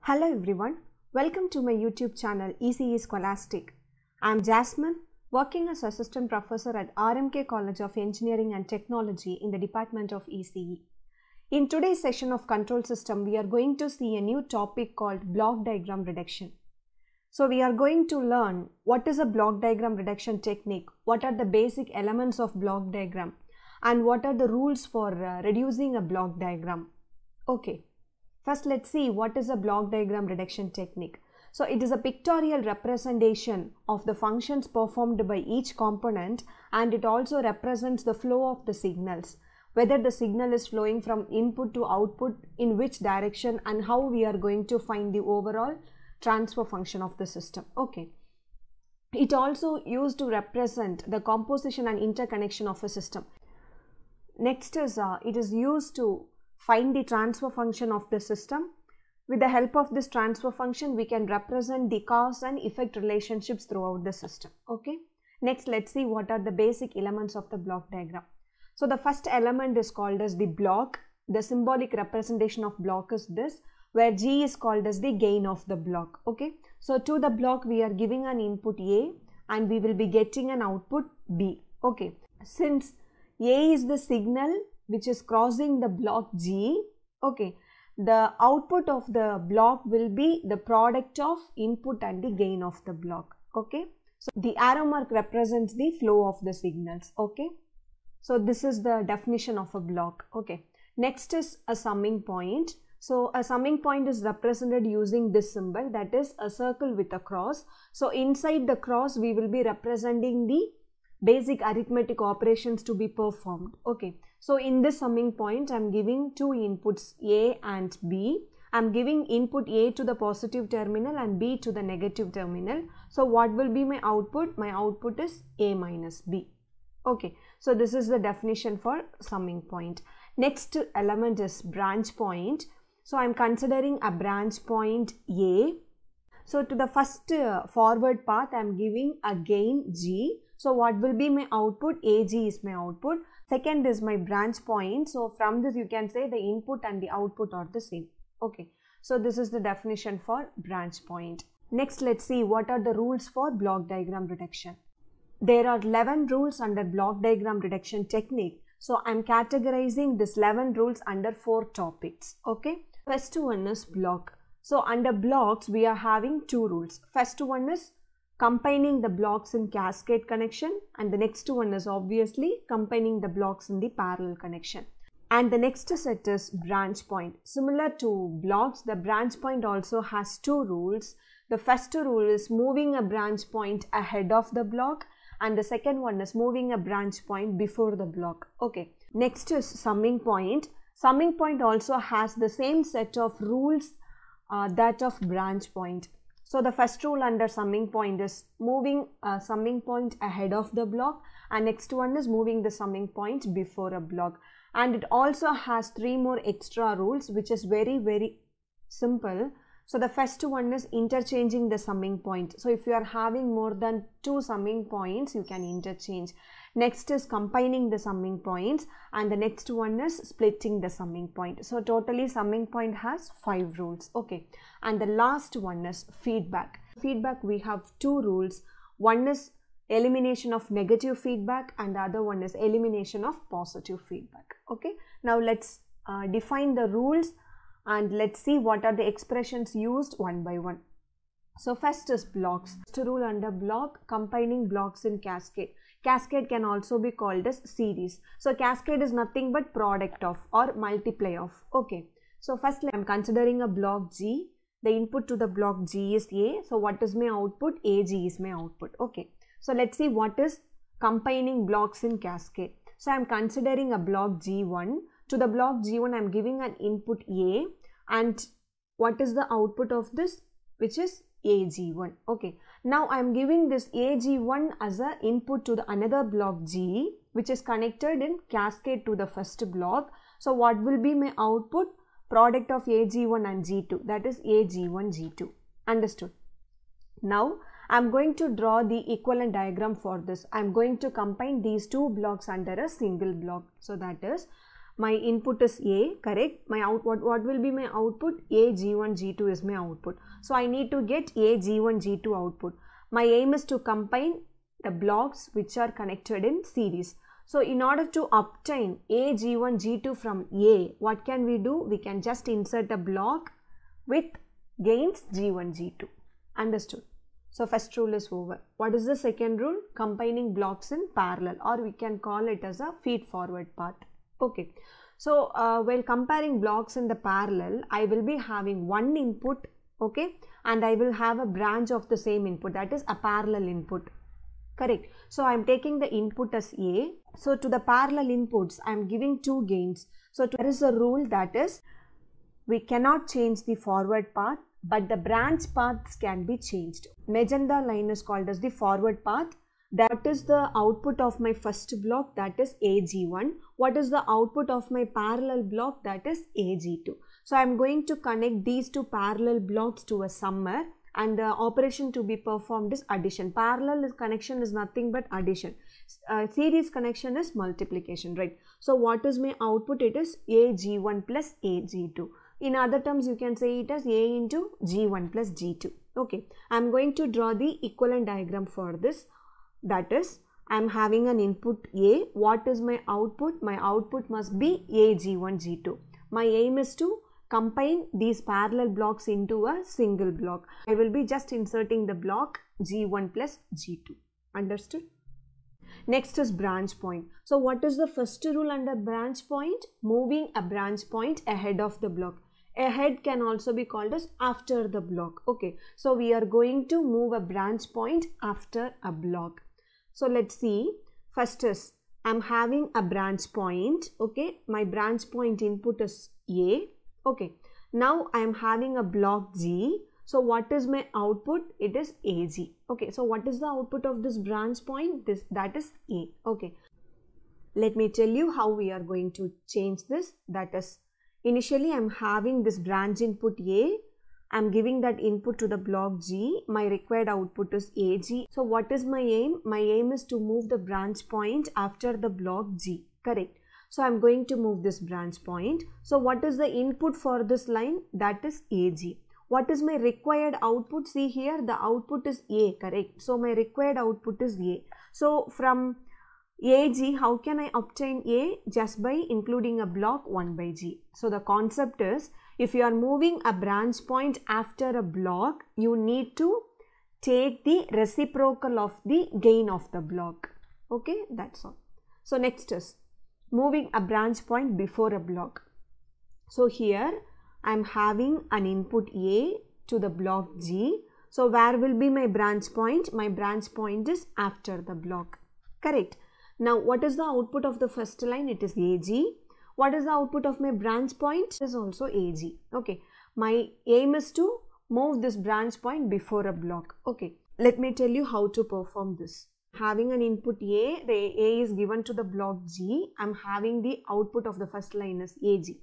Hello everyone, welcome to my YouTube channel ECE Scholastic. I am Jasmine, working as Assistant Professor at RMK College of Engineering and Technology in the Department of ECE. In today's session of Control System, we are going to see a new topic called Block Diagram Reduction. So we are going to learn what is a block diagram reduction technique, what are the basic elements of block diagram, and what are the rules for reducing a block diagram. Okay. First, let's see what is a block diagram reduction technique. So it is a pictorial representation of the functions performed by each component, and it also represents the flow of the signals, whether the signal is flowing from input to output, in which direction, and how we are going to find the overall transfer function of the system. Okay. It also used to represent the composition and interconnection of a system. Next is it is used to find the transfer function of the system. With the help of this transfer function, we can represent the cause and effect relationships throughout the system. Okay. Next, let's see what are the basic elements of the block diagram. So the first element is called as the block. The symbolic representation of block is this, where G is called as the gain of the block. Okay. So to the block, we are giving an input A and we will be getting an output B. Okay. Since A is the signal which is crossing the block G, okay, the output of the block will be the product of input and the gain of the block. Okay, so the arrow mark represents the flow of the signals. Okay, so this is the definition of a block. Okay, next is a summing point. So a summing point is represented using this symbol, that is a circle with a cross. So inside the cross we will be representing the basic arithmetic operations to be performed. Okay, so in this summing point I am giving two inputs A and B. I am giving input A to the positive terminal and B to the negative terminal. So what will be my output? My output is A minus B. Okay, so this is the definition for summing point. Next element is branch point. So I am considering a branch point A. So to the first forward path I am giving a gain G. So what will be my output? AG is my output. Second is my branch point. So from this you can say the input and the output are the same. Okay. So this is the definition for branch point. Next, let's see what are the rules for block diagram reduction. There are 11 rules under block diagram reduction technique. So I'm categorizing this 11 rules under 4 topics. Okay. First one is block. So under blocks we are having 2 rules. First one is combining the blocks in cascade connection, and the next one is obviously combining the blocks in the parallel connection. And the next set is branch point. Similar to blocks, the branch point also has 2 rules. The first rule is moving a branch point ahead of the block, and the second one is moving a branch point before the block. Okay. Next is summing point. Summing point also has the same set of rules that of branch point. So the first rule under summing point is moving a summing point ahead of the block, and next one is moving the summing point before a block. And it also has 3 more extra rules which is very simple. So the first one is interchanging the summing point. So if you are having more than 2 summing points, you can interchange. Next is combining the summing points, and the next one is splitting the summing point. So totally summing point has 5 rules. Okay, and the last one is feedback. Feedback we have 2 rules. One is elimination of negative feedback and the other one is elimination of positive feedback. Okay, now let's define the rules and let's see what are the expressions used one by one. So first is blocks. First rule under block, combining blocks in cascade. Cascade can also be called as series. So cascade is nothing but product of or multiply of. Okay. So firstly I am considering a block G. The input to the block G is A. So what is my output? AG is my output. Okay. So let's see what is combining blocks in cascade. So I am considering a block G1. To the block G1 I am giving an input A, and what is the output of this? Which is AG1. Okay. Now I am giving this AG1 as an input to the another block G, which is connected in cascade to the first block. So what will be my output? Product of AG1 and G2, that is AG1 G2. Understood? Now I am going to draw the equivalent diagram for this. I am going to combine these 2 blocks under a single block. So that is My input is A, correct? My what will be my output? A, G1, G2 is my output. So I need to get A, G1, G2 output. My aim is to combine the blocks which are connected in series. So in order to obtain A, G1, G2 from A, what can we do? We can just insert a block with gains G1, G2. Understood? So first rule is over. What is the second rule? Combining blocks in parallel, or we can call it as a feed forward path. Okay. So while comparing blocks in the parallel, I will be having one input, okay, and I will have a branch of the same input, that is a parallel input. Correct. So I am taking the input as A. So to the parallel inputs, I am giving two gains. So there is a rule, that is we cannot change the forward path, but the branch paths can be changed. Magenta line is called as the forward path. That is the output of my first block, that is AG1. What is the output of my parallel block? That is AG2. So I am going to connect these two parallel blocks to a summer, and the operation to be performed is addition. Parallel connection is nothing but addition. Series connection is multiplication, right? So what is my output? It is AG1 plus AG2. In other terms, you can say it as A into G1 plus G2. Okay, I am going to draw the equivalent diagram for this. That is, I am having an input A. What is my output? My output must be A, G1, G2. My aim is to combine these parallel blocks into a single block. I will be just inserting the block G1 plus G2. Understood? Next is branch point. So what is the first rule under branch point? Moving a branch point ahead of the block. Ahead can also be called as after the block. Okay, so we are going to move a branch point after a block. So let's see. First is, I am having a branch point. Okay, my branch point input is A. Okay, now I am having a block G. So what is my output? It is AG. Okay, so what is the output of this branch point? That is A. Okay, let me tell you how we are going to change this. That is, initially I am having this branch input A. I am giving that input to the block G. My required output is AG. So what is my aim? My aim is to move the branch point after the block G. Correct. So I am going to move this branch point. So what is the input for this line? That is AG. What is my required output? See here, the output is A, correct? So my required output is A. So from AG, how can I obtain A? Just by including a block 1 by G. So the concept is, if you are moving a branch point after a block, you need to take the reciprocal of the gain of the block. Okay, that's all. So next is moving a branch point before a block. So here I am having an input A to the block G. So where will be my branch point? My branch point is after the block. Correct. Now what is the output of the first line? It is AG. What is the output of my branch point? It is also AG. Okay. My aim is to move this branch point before a block. Okay. Let me tell you how to perform this. Having an input A, the A is given to the block G. I am having the output of the first line is AG.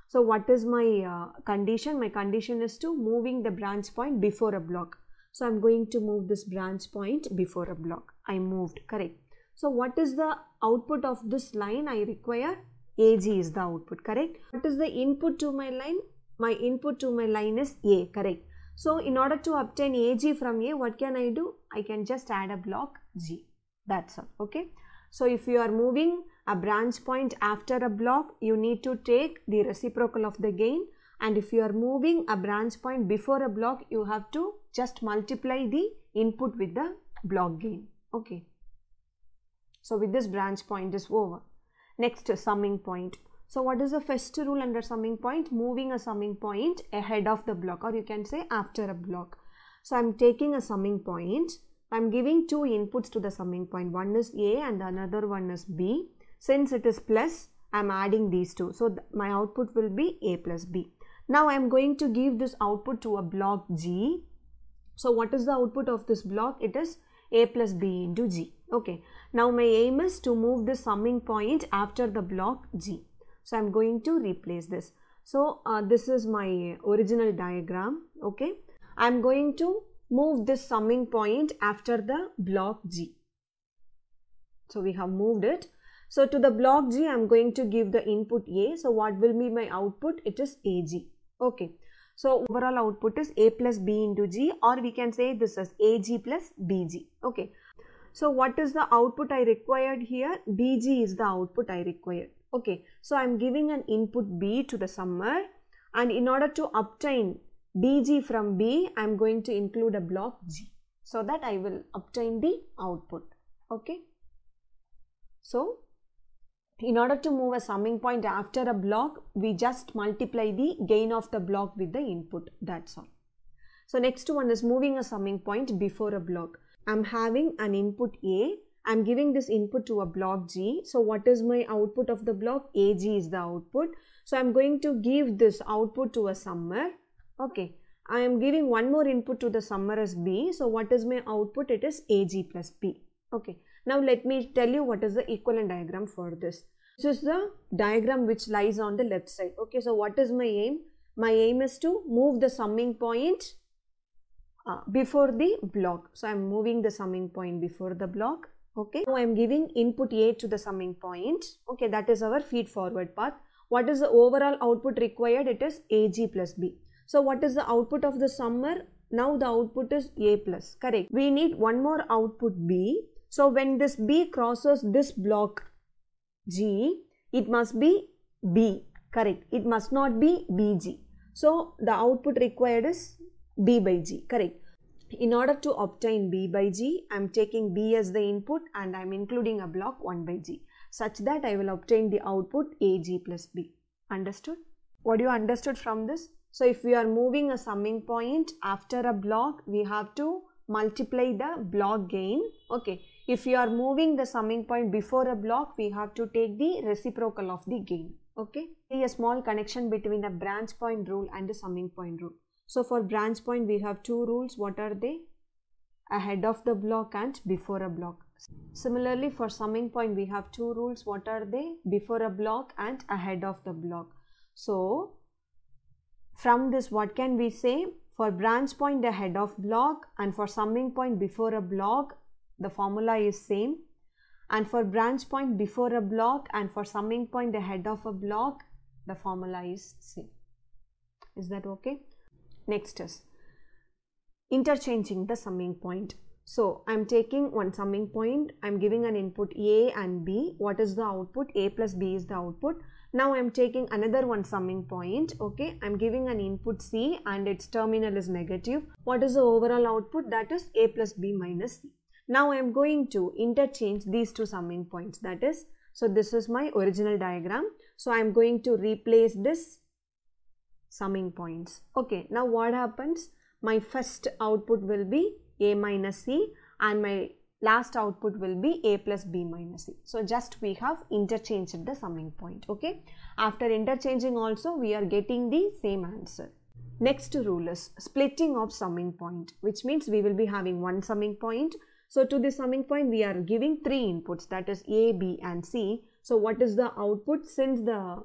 So what is my condition? My condition is to moving the branch point before a block. So I am going to move this branch point before a block. I moved, correct. So what is the output of this line? I require AG is the output, correct. What is the input to my line? My input to my line is A, correct. So in order to obtain AG from A, what can I do? I can just add a block G. That's all, okay. So if you are moving a branch point after a block, you need to take the reciprocal of the gain. And if you are moving a branch point before a block, you have to just multiply the input with the block gain. Okay. So with this, branch point is over. Next is summing point. So what is the first rule under summing point? Moving a summing point ahead of the block, or you can say after a block. So I am taking a summing point. I am giving two inputs to the summing point. One is A and another one is B. Since it is plus, I am adding these two. So my output will be A plus B. Now I am going to give this output to a block G. So what is the output of this block? It is A plus B into G. Okay. Now my aim is to move the summing point after the block G. So I am going to replace this. So this is my original diagram. Okay. I am going to move this summing point after the block G. So we have moved it. So to the block G, I am going to give the input A. So what will be my output? It is AG. Okay. So overall output is A plus B into G, or we can say this as AG plus BG. Okay. So what is the output I required here? BG is the output I required. Okay. So I am giving an input B to the summer, and in order to obtain BG from B, I am going to include a block G, so that I will obtain the output. Okay. So in order to move a summing point after a block, we just multiply the gain of the block with the input. That's all. So next one is moving a summing point before a block. I'm having an input A. I'm giving this input to a block G. So what is my output of the block? AG is the output. So I'm going to give this output to a summer. Okay. I am giving one more input to the summer as B. So what is my output? It is AG plus B. Okay. Now let me tell you what is the equivalent diagram for this. This is the diagram which lies on the left side. Okay. So what is my aim? My aim is to move the summing point before the block. So I am moving the summing point before the block. Okay. Now I am giving input A to the summing point. Okay. That is our feed forward path. What is the overall output required? It is AG plus B. So what is the output of the summer? Now the output is A plus. Correct. We need one more output B. So when this B crosses this block G, it must be B. Correct. It must not be BG. So the output required is B by G. Correct. In order to obtain B by G, I am taking B as the input and I am including a block 1 by G, such that I will obtain the output AG plus B. Understood? What you understood from this? So if we are moving a summing point after a block, we have to multiply the block gain. Okay. If you are moving the summing point before a block, we have to take the reciprocal of the gain. Okay. See a small connection between the branch point rule and the summing point rule. So for branch point, we have two rules. What are they? Ahead of the block and before a block. Similarly, for summing point, we have two rules. What are they? Before a block and ahead of the block. So from this, what can we say? For branch point, the head of block, and for summing point before a block, the formula is same. And for branch point before a block and for summing point, the head of a block, the formula is same. Is that okay? Next is interchanging the summing point. So I am taking one summing point, I am giving an input A and B. What is the output? A plus B is the output. Now I am taking another one summing point. Okay, I am giving an input C and its terminal is negative. What is the overall output? That is A plus B minus C. Now I am going to interchange these two summing points. That is, so this is my original diagram. So I am going to replace this summing points. Okay, now what happens? My first output will be A minus C and my last output will be A plus B minus C. So just we have interchanged the summing point. Okay, after interchanging also we are getting the same answer. Next rule is splitting of summing point, which means we will be having one summing point. So to the summing point we are giving three inputs, that is A, B and C. So what is the output? Since the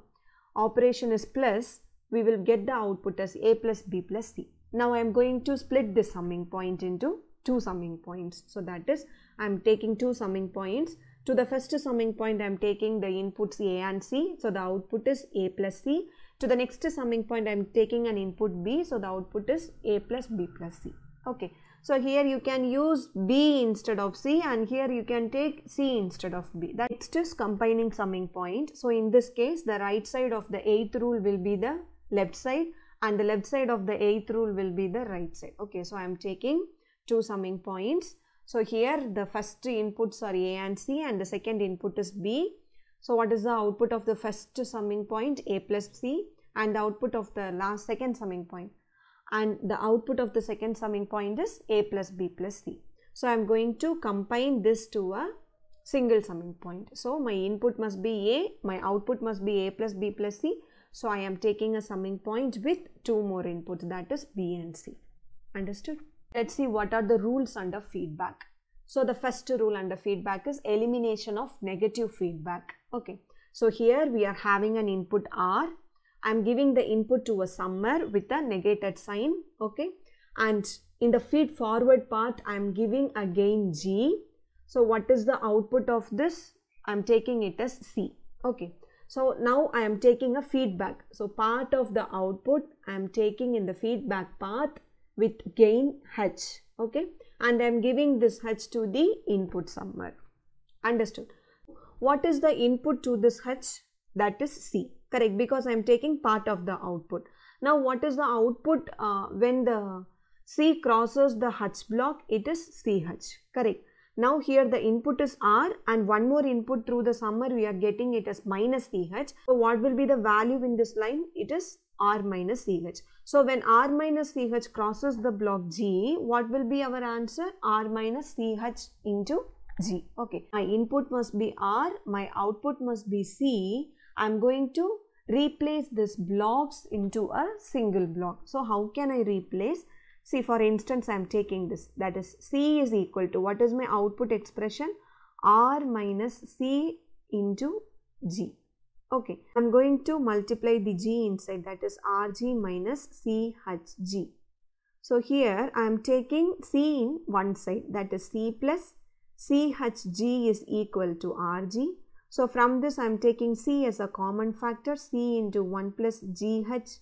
operation is plus, we will get the output as A plus B plus C. Now I am going to split this summing point into two summing points. So that is, I am taking two summing points. To the first summing point, I am taking the inputs A and C. So the output is A plus C. To the next summing point, I am taking an input B. So the output is A plus B plus C. Okay. So here you can use B instead of C, and here you can take C instead of B. That next is combining summing point. So in this case, the right side of the 8th rule will be the left side and the left side of the 8th rule will be the right side. Okay, so I am taking two summing points. So here the first inputs are A and C and the second input is B. So what is the output of the first summing point? A plus C, and the output of the second summing point. And the output of the second summing point is A plus B plus C. So I am going to combine this to a single summing point. So my input must be A, my output must be A plus B plus C. So I am taking a summing point with two more inputs, that is B and C. Understood? Let's see what are the rules under feedback. So the first rule under feedback is elimination of negative feedback. Okay. So here we are having an input R. I am giving the input to a summer with a negated sign. Okay. And in the feed forward path, I am giving a gain G. So what is the output of this? I'm taking it as C. Okay. So now I am taking a feedback. So part of the output I am taking in the feedback path with gain H. Okay. And I am giving this H to the input somewhere. Understood? What is the input to this H? That is C. Correct, because I am taking part of the output. Now what is the output when the C crosses the H block? It is CH. Correct. Now here the input is R and one more input through the summer we are getting it as minus CH. So what will be the value in this line? It is R minus CH. So when R minus CH crosses the block G, what will be our answer? R minus CH into G. Okay. My input must be R, my output must be C. I am going to replace these blocks into a single block. So how can I replace? See, for instance, I am taking this, that is C is equal to, what is my output expression? R minus C into G. Okay, I am going to multiply the G inside, that is RG minus CHG. So here I am taking C in one side, that is C plus CHG is equal to RG. So from this I am taking C as a common factor, C into 1 plus GH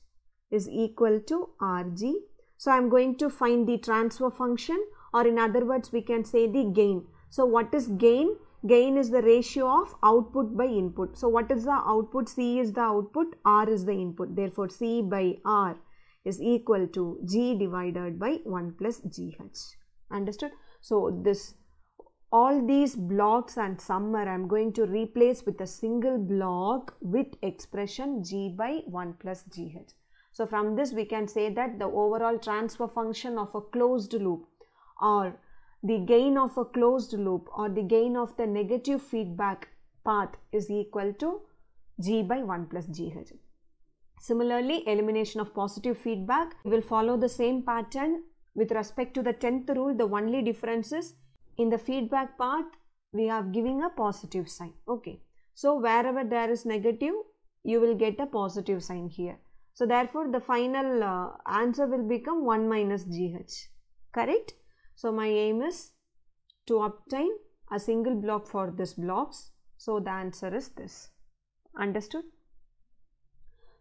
is equal to RG. So I am going to find the transfer function, or in other words we can say the gain. So what is gain? Gain is the ratio of output by input. So what is the output? C is the output, R is the input. Therefore C by R is equal to G divided by 1 plus GH. Understood? So this all these blocks and summer I am going to replace with a single block with expression G by 1 plus GH. So from this we can say that the overall transfer function of a closed loop, or the gain of a closed loop, or the gain of the negative feedback path is equal to G by 1 plus GH. Similarly, elimination of positive feedback, we will follow the same pattern with respect to the 10th rule. The only difference is in the feedback path we are giving a positive sign. Okay. So wherever there is negative, you will get a positive sign here. So therefore the final answer will become 1 minus GH. Correct? So my aim is to obtain a single block for this blocks. So the answer is this. Understood?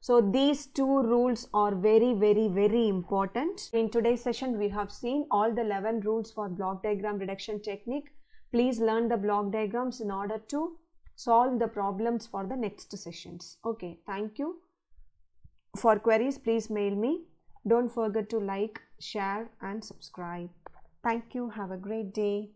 So these two rules are very important. In today's session we have seen all the 11 rules for block diagram reduction technique. Please learn the block diagrams in order to solve the problems for the next sessions. Okay, thank you. For queries, please mail me. Don't forget to like, share and subscribe. Thank you. Have a great day.